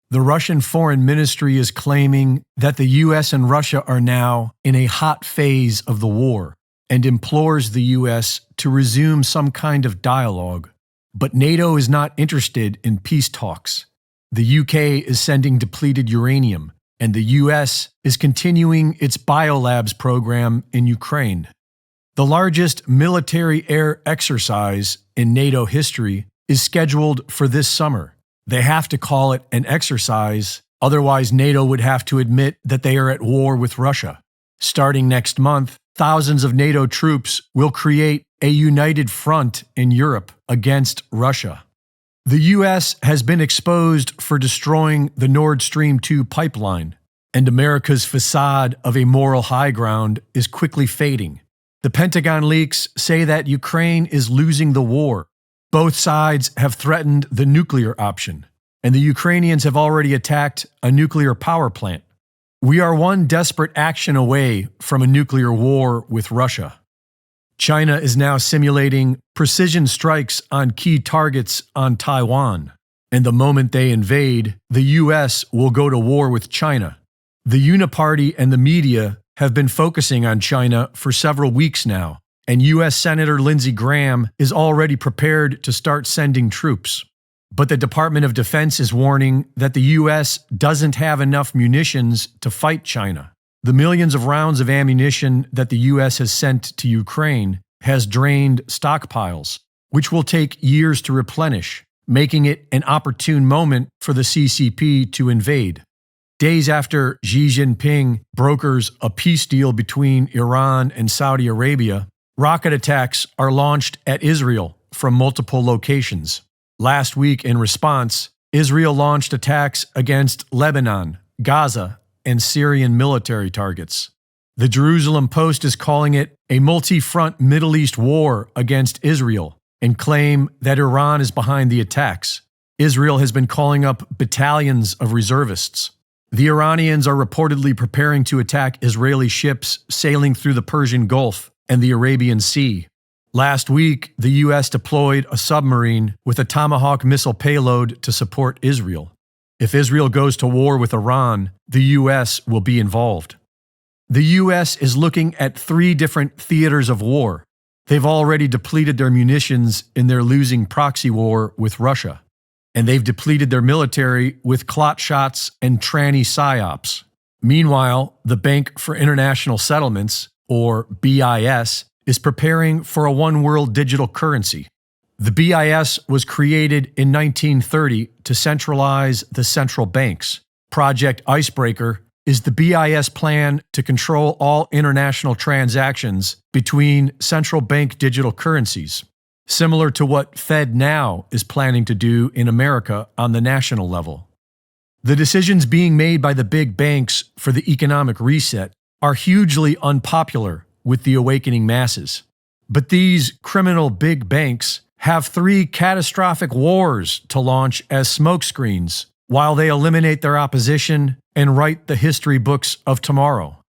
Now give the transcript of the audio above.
The Russian Foreign Ministry is claiming that the US and Russia are now in a hot phase of the war and implores the US to resume some kind of dialogue. But NATO is not interested in peace talks. The UK is sending depleted uranium, and the US is continuing its biolabs program in Ukraine. The largest military air exercise in NATO history is scheduled for this summer. They have to call it an exercise, otherwise NATO would have to admit that they are at war with Russia. Starting next month, thousands of NATO troops will create a united front in Europe against Russia. The US has been exposed for destroying the Nord Stream 2 pipeline, and America's facade of a moral high ground is quickly fading. The Pentagon leaks say that Ukraine is losing the war. Both sides have threatened the nuclear option, and the Ukrainians have already attacked a nuclear power plant. We are one desperate action away from a nuclear war with Russia. China is now simulating precision strikes on key targets on Taiwan, and the moment they invade, the US will go to war with China. The Uniparty and the media have been focusing on China for several weeks now, and U.S. Senator Lindsey Graham is already prepared to start sending troops. But the Department of Defense is warning that the U.S. doesn't have enough munitions to fight China. The millions of rounds of ammunition that the U.S. has sent to Ukraine has drained stockpiles, which will take years to replenish, making it an opportune moment for the CCP to invade. Days after Xi Jinping brokers a peace deal between Iran and Saudi Arabia, rocket attacks are launched at Israel from multiple locations. Last week, in response, Israel launched attacks against Lebanon, Gaza, and Syrian military targets. The Jerusalem Post is calling it a multi-front Middle East war against Israel and claim that Iran is behind the attacks. Israel has been calling up battalions of reservists. The Iranians are reportedly preparing to attack Israeli ships sailing through the Persian Gulf and the Arabian Sea. Last week, the U.S. deployed a submarine with a Tomahawk missile payload to support Israel. If Israel goes to war with Iran, the U.S. will be involved. The U.S. is looking at 3 different theaters of war. They've already depleted their munitions in their losing proxy war with Russia, and they've depleted their military with clot shots and tranny psyops. Meanwhile, the Bank for International Settlements, or BIS, is preparing for a one-world digital currency. The BIS was created in 1930 to centralize the central banks. Project Icebreaker is the BIS plan to control all international transactions between central bank digital currencies, similar to what FedNow is planning to do in America on the national level. The decisions being made by the big banks for the economic reset are hugely unpopular with the awakening masses. But these criminal big banks have 3 catastrophic wars to launch as smokescreens while they eliminate their opposition and write the history books of tomorrow.